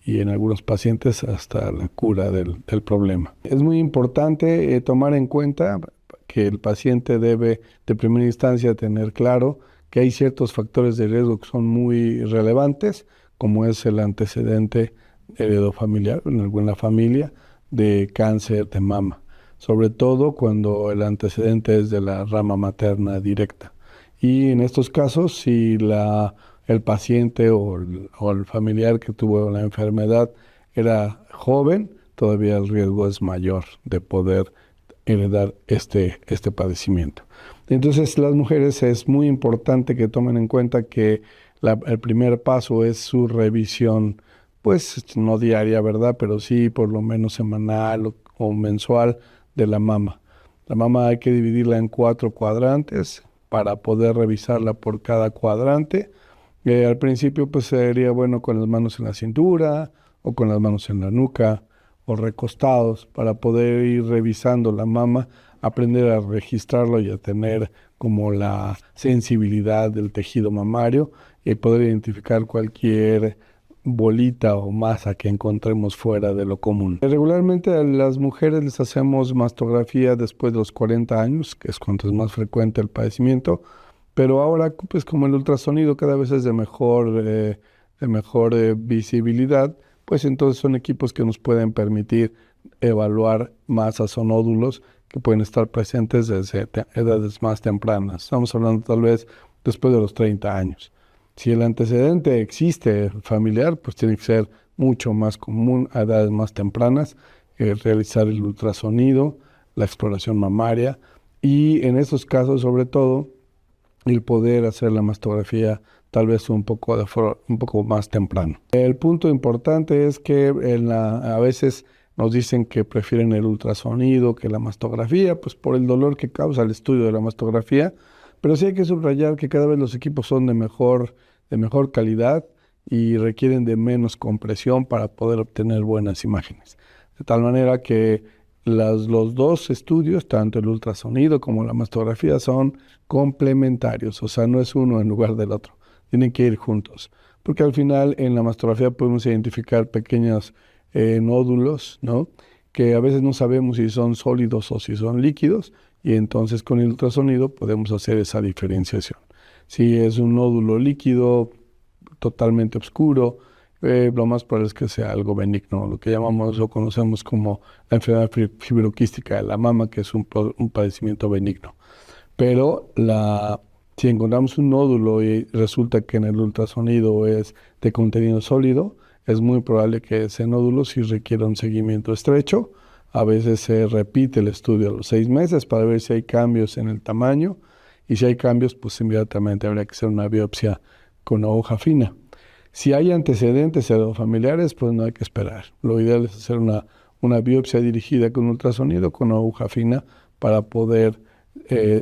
y en algunos pacientes hasta la cura del problema. Es muy importante tomar en cuenta que el paciente debe de primera instancia tener claro que hay ciertos factores de riesgo que son muy relevantes, como es el antecedente heredofamiliar en alguna familia de cáncer de mama, sobre todo cuando el antecedente es de la rama materna directa. Y en estos casos, si el paciente o el familiar que tuvo la enfermedad era joven, todavía el riesgo es mayor de poder heredar este padecimiento. Entonces, las mujeres es muy importante que tomen en cuenta que el primer paso es su revisión, pues no diaria, ¿verdad? Pero sí por lo menos semanal o mensual de la mama. La mama hay que dividirla en 4 cuadrantes para poder revisarla por cada cuadrante. Al principio pues sería bueno con las manos en la cintura o con las manos en la nuca o recostados para poder ir revisando la mama, aprender a registrarlo y a tener como la sensibilidad del tejido mamario y poder identificar cualquier bolita o masa que encontremos fuera de lo común. Regularmente a las mujeres les hacemos mastografía después de los 40 años, que es cuando es más frecuente el padecimiento, pero ahora pues como el ultrasonido cada vez es de mejor visibilidad, pues entonces son equipos que nos pueden permitir evaluar masas o nódulos que pueden estar presentes desde edades más tempranas. Estamos hablando tal vez después de los 30 años. Si el antecedente existe familiar, pues tiene que ser mucho más común a edades más tempranas. realizar el ultrasonido, la exploración mamaria y en estos casos sobre todo el poder hacer la mastografía tal vez un poco, un poco más temprano. El punto importante es que a veces nos dicen que prefieren el ultrasonido que la mastografía, pues por el dolor que causa el estudio de la mastografía, pero sí hay que subrayar que cada vez los equipos son de mejor calidad y requieren de menos compresión para poder obtener buenas imágenes. De tal manera que los dos estudios, tanto el ultrasonido como la mastografía, son complementarios, o sea, no es uno en lugar del otro, tienen que ir juntos, porque al final en la mastografía podemos identificar pequeños nódulos, ¿no? Que a veces no sabemos si son sólidos o si son líquidos, y entonces con el ultrasonido podemos hacer esa diferenciación. Si es un nódulo líquido totalmente oscuro, lo más probable es que sea algo benigno, lo que llamamos o conocemos como la enfermedad fibroquística de la mama, que es un padecimiento benigno. Pero si encontramos un nódulo y resulta que en el ultrasonido es de contenido sólido, es muy probable que ese nódulo sí requiera un seguimiento estrecho. A veces se repite el estudio a los 6 meses para ver si hay cambios en el tamaño, y si hay cambios, pues inmediatamente habría que hacer una biopsia con aguja fina. Si hay antecedentes familiares, pues no hay que esperar. Lo ideal es hacer una biopsia dirigida con ultrasonido, con aguja fina, para poder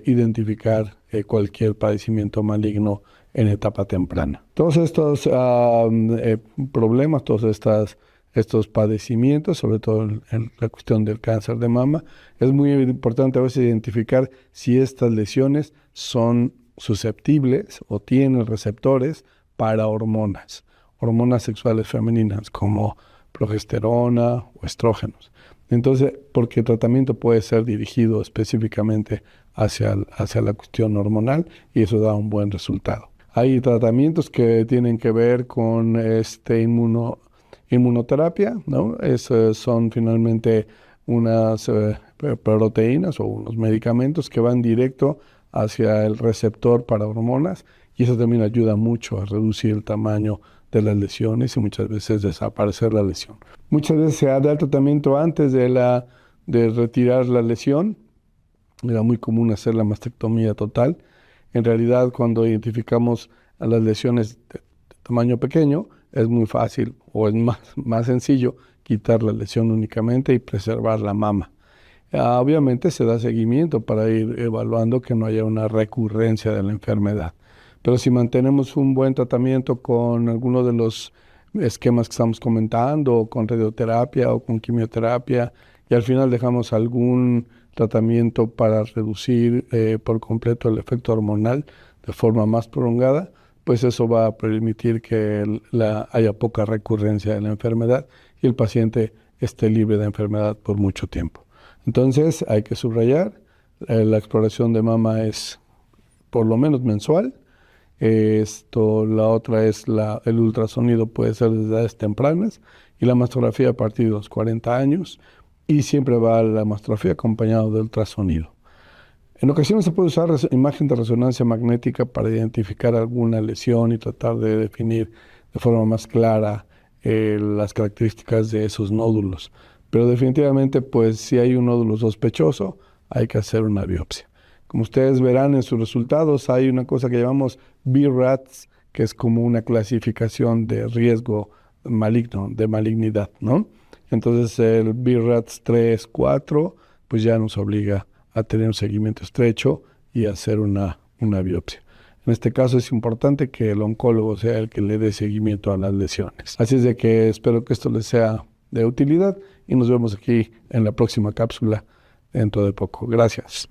identificar cualquier padecimiento maligno en etapa temprana. Todos estos problemas, estos padecimientos, sobre todo en la cuestión del cáncer de mama, es muy importante a veces identificar si estas lesiones son susceptibles o tienen receptores para hormonas sexuales femeninas como progesterona o estrógenos. Entonces, porque el tratamiento puede ser dirigido específicamente hacia la cuestión hormonal y eso da un buen resultado. Hay tratamientos que tienen que ver con inmunoterapia, ¿no? Son finalmente unas proteínas o unos medicamentos que van directo hacia el receptor para hormonas, y eso también ayuda mucho a reducir el tamaño de las lesiones y muchas veces desaparecer la lesión. Muchas veces se da el tratamiento antes de retirar la lesión. Era muy común hacer la mastectomía total. En realidad, cuando identificamos a las lesiones de tamaño pequeño, es muy fácil o es más sencillo quitar la lesión únicamente y preservar la mama. Obviamente se da seguimiento para ir evaluando que no haya una recurrencia de la enfermedad. Pero si mantenemos un buen tratamiento con alguno de los esquemas que estamos comentando, o con radioterapia o con quimioterapia, y al final dejamos algún tratamiento para reducir por completo el efecto hormonal de forma más prolongada, pues eso va a permitir que haya poca recurrencia de la enfermedad y el paciente esté libre de enfermedad por mucho tiempo. Entonces hay que subrayar, la exploración de mama es por lo menos mensual. La otra es el ultrasonido, puede ser desde edades tempranas, y la mastografía a partir de los 40 años, y siempre va la mastografía acompañado de ultrasonido. En ocasiones se puede usar imagen de resonancia magnética para identificar alguna lesión y tratar de definir de forma más clara las características de esos nódulos. Pero definitivamente, pues si hay un nódulo sospechoso, hay que hacer una biopsia. Como ustedes verán en sus resultados, hay una cosa que llamamos BRATS, que es como una clasificación de riesgo maligno, de malignidad, ¿no? Entonces el BRATS 3, 4, pues ya nos obliga a tener un seguimiento estrecho y hacer una biopsia. En este caso es importante que el oncólogo sea el que le dé seguimiento a las lesiones. Así es de que espero que esto les sea de utilidad y nos vemos aquí en la próxima cápsula dentro de poco. Gracias.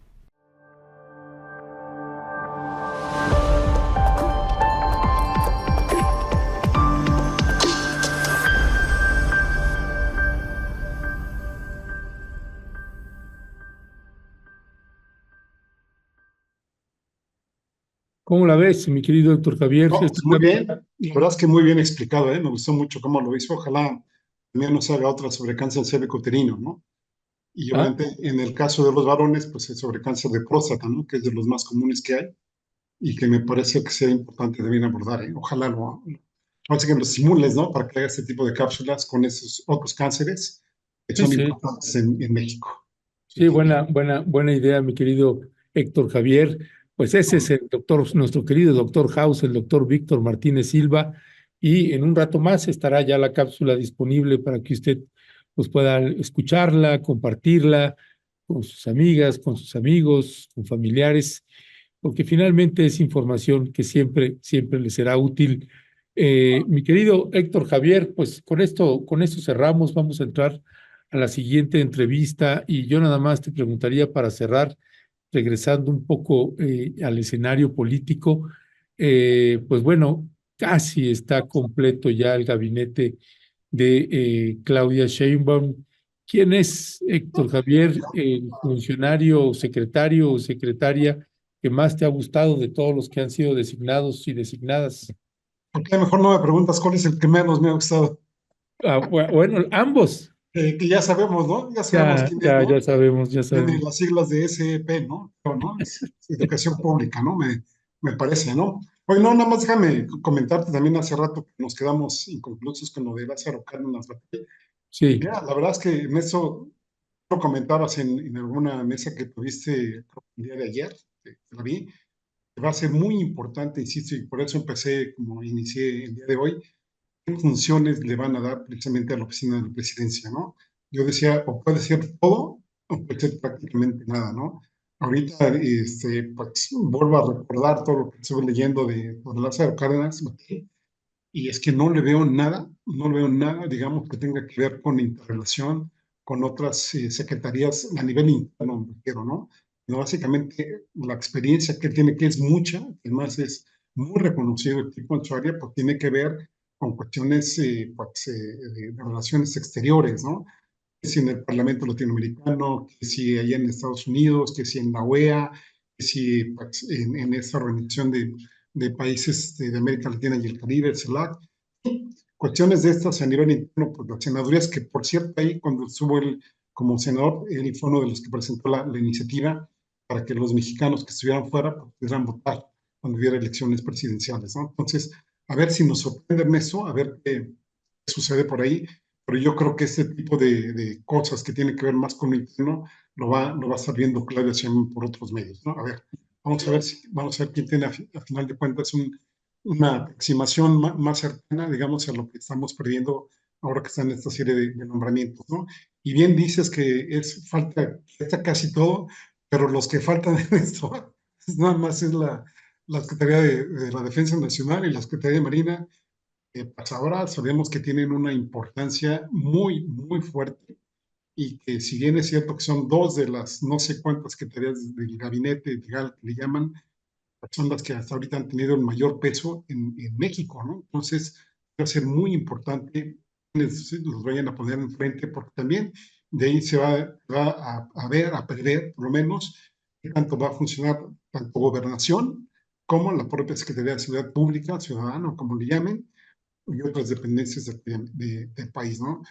¿Cómo la ves, mi querido doctor Javier? No, pues muy bien, la verdad es que muy bien explicado, ¿eh? Me gustó mucho cómo lo hizo. Ojalá también nos haga otra sobre cáncer cervicouterino, ¿no? Y Ah, obviamente en el caso de los varones, pues es sobre cáncer de próstata, ¿no? Que es de los más comunes que hay y que me parece que sea importante también abordar, ¿eh? Ojalá ahora sí que los simules, ¿no? Para que haga este tipo de cápsulas con esos otros cánceres que Sí, son sí. importantes en México. Sí, buena idea, mi querido Héctor Javier. Pues ese es el doctor, nuestro querido doctor House, el doctor Víctor Martínez Silva, y en un rato más estará ya la cápsula disponible para que usted pues, pueda escucharla, compartirla con sus amigas, con sus amigos, con familiares, porque finalmente es información que siempre le será útil. Mi querido Héctor Javier, pues con esto cerramos, vamos a entrar a la siguiente entrevista y yo nada más te preguntaría para cerrar, regresando un poco al escenario político, pues bueno, casi está completo ya el gabinete de Claudia Sheinbaum. ¿Quién es Héctor Javier, el funcionario, secretario o secretaria que más te ha gustado de todos los que han sido designados y designadas? ¿Por qué mejor no me preguntas cuál es el que menos me ha gustado? Bueno, ambos. Que ya sabemos, ¿no? Ya sabemos quién es, Ya ¿no? sabemos, ya Tiene sabemos. las siglas de SEP, ¿no? Pero, ¿no? Es educación pública, ¿no? Me parece, ¿no? Oye, no, nada más déjame comentarte también hace rato que nos quedamos inconclusos con lo de Lázaro Cárdenas Batel. Sí, Mira, la verdad es que en eso lo comentabas en alguna mesa que tuviste el día de ayer, que la vi, que va a ser muy importante, insisto, y por eso empecé como inicié el día de hoy, qué funciones le van a dar precisamente a la oficina de la presidencia, ¿no? Yo decía, o puede ser todo, o puede ser prácticamente nada, ¿no? Ahorita, pues, vuelvo a recordar todo lo que estuve leyendo de Lázaro Cárdenas, y es que no le veo nada, digamos, que tenga que ver con interrelación con otras secretarías a nivel interno, me refiero, ¿no? No, básicamente, la experiencia que él tiene, que es mucha, además es muy reconocido el tipo en su área, pues tiene que ver con cuestiones pues, de relaciones exteriores, ¿no? Que si en el Parlamento Latinoamericano, que si allá en Estados Unidos, que si en la OEA, que si pues, en esta organización de países de América Latina y el Caribe, el CELAC. Cuestiones de estas a nivel interno, pues las senadurías, que por cierto ahí cuando estuvo él como senador, él fue uno de los que presentó la iniciativa para que los mexicanos que estuvieran fuera pues, pudieran votar cuando hubiera elecciones presidenciales, ¿no? Entonces, a ver si nos sorprenden eso, a ver qué sucede por ahí, pero yo creo que este tipo de cosas que tienen que ver más con lo interno lo va a estar viendo Claudia Sheinbaum por otros medios, ¿no? A ver, vamos a ver quién tiene a final de cuentas una aproximación más cercana, digamos, a lo que estamos perdiendo ahora que está en esta serie de nombramientos, ¿no? Y bien dices que está casi todo, pero los que faltan en esto, nada más es la Secretaría de la Defensa Nacional y la Secretaría de Marina, pues ahora sabemos que tienen una importancia muy fuerte y que si bien es cierto que son dos de las no sé cuántas secretarías del gabinete legal que le llaman, son las que hasta ahorita han tenido el mayor peso en México, ¿no? Entonces, va a ser muy importante quienes los vayan a poner enfrente, porque también de ahí va a ver, a prever, por lo menos, qué tanto va a funcionar tanto gobernación como la propia Secretaría de Seguridad Pública, Ciudadano, como le llamen, y otras dependencias del país, ¿no?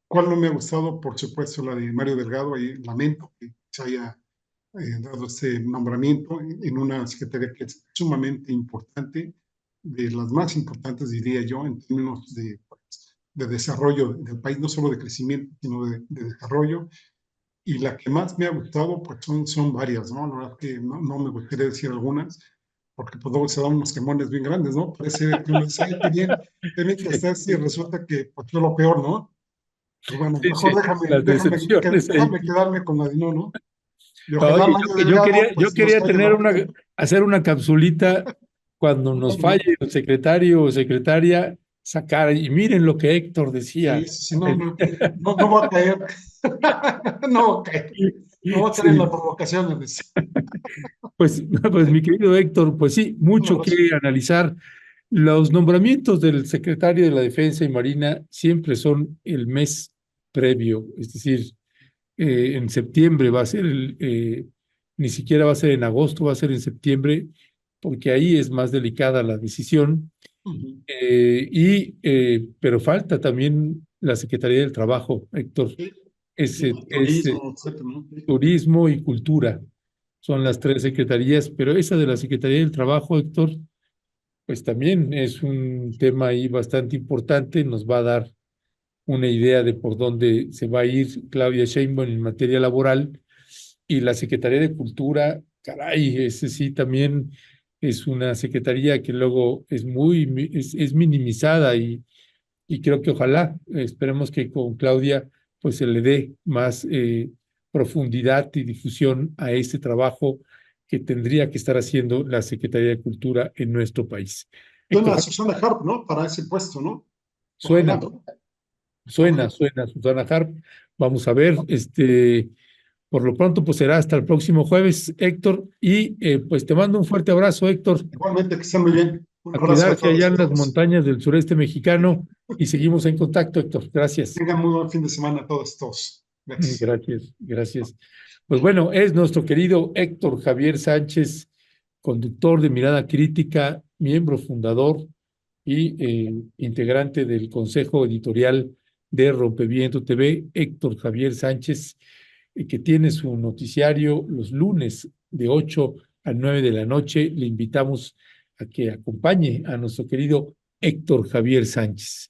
¿Cuál no me ha gustado? Por supuesto, la de Mario Delgado, y lamento que se haya dado este nombramiento en una secretaría que es sumamente importante, de las más importantes, diría yo, en términos pues, de desarrollo del país, no solo de crecimiento, sino de desarrollo. Y la que más me ha gustado, pues son varias, ¿no? La verdad que no me gustaría decir algunas, porque pues luego se dan unos quemones bien grandes, ¿no? Parece que uno dice, ay, qué bien que estás, y resulta que pues fue lo peor, ¿no? Pero bueno, sí, mejor sí, las decepciones ahí. déjame quedarme con la de no. Y ojalá Oye, Mario Delgado, yo pues nos quería caiga la hacer una capsulita cuando nos boca. falle el secretario o secretaria, sacar, y miren lo que Héctor decía. Sí, sí, sí, no va a caer. No va a caer. No va a caer en Sí, las provocaciones. pues mi querido Héctor, pues sí, Un mucho que abrazo. analizar. Los nombramientos del secretario de la Defensa y Marina siempre son el mes previo, es decir, en septiembre va a ser ni siquiera va a ser en agosto, va a ser en septiembre, porque ahí es más delicada la decisión. Ujú. Pero falta también la Secretaría del Trabajo, Héctor. Sí, Ese es turismo, etcétera, ¿no? Sí. turismo y cultura. Son las tres secretarías, pero esa de la Secretaría del Trabajo, Héctor, pues también es un tema ahí bastante importante, nos va a dar una idea de por dónde se va a ir Claudia Sheinbaum en materia laboral. Y la Secretaría de Cultura, caray, ese sí también es una secretaría que luego es minimizada y creo que ojalá, esperemos que con Claudia pues se le dé más profundidad y difusión a este trabajo que tendría que estar haciendo la Secretaría de Cultura en nuestro país. Suena a Héctor, Susana Harp, ¿no? Para ese puesto, ¿no? Ojalá, suena, ¿no? suena, Ojalá. suena, Susana Harp. Vamos a ver, por lo pronto, pues será hasta el próximo jueves, Héctor, y pues te mando un fuerte abrazo, Héctor, Igualmente, que estén muy bien. Un a abrazo a cuidarse allá todos y en las todas. montañas del sureste mexicano y seguimos en contacto, Héctor. Gracias. Tengan muy buen fin de semana a todos. Gracias. Gracias, gracias. Pues bueno, es nuestro querido Héctor Javier Sánchez, conductor de Mirada Crítica, miembro fundador y integrante del Consejo Editorial de Rompeviento TV, Héctor Javier Sánchez, que tiene su noticiario los lunes de 8 a 9 de la noche. Le invitamos a que acompañe a nuestro querido Héctor Javier Sánchez.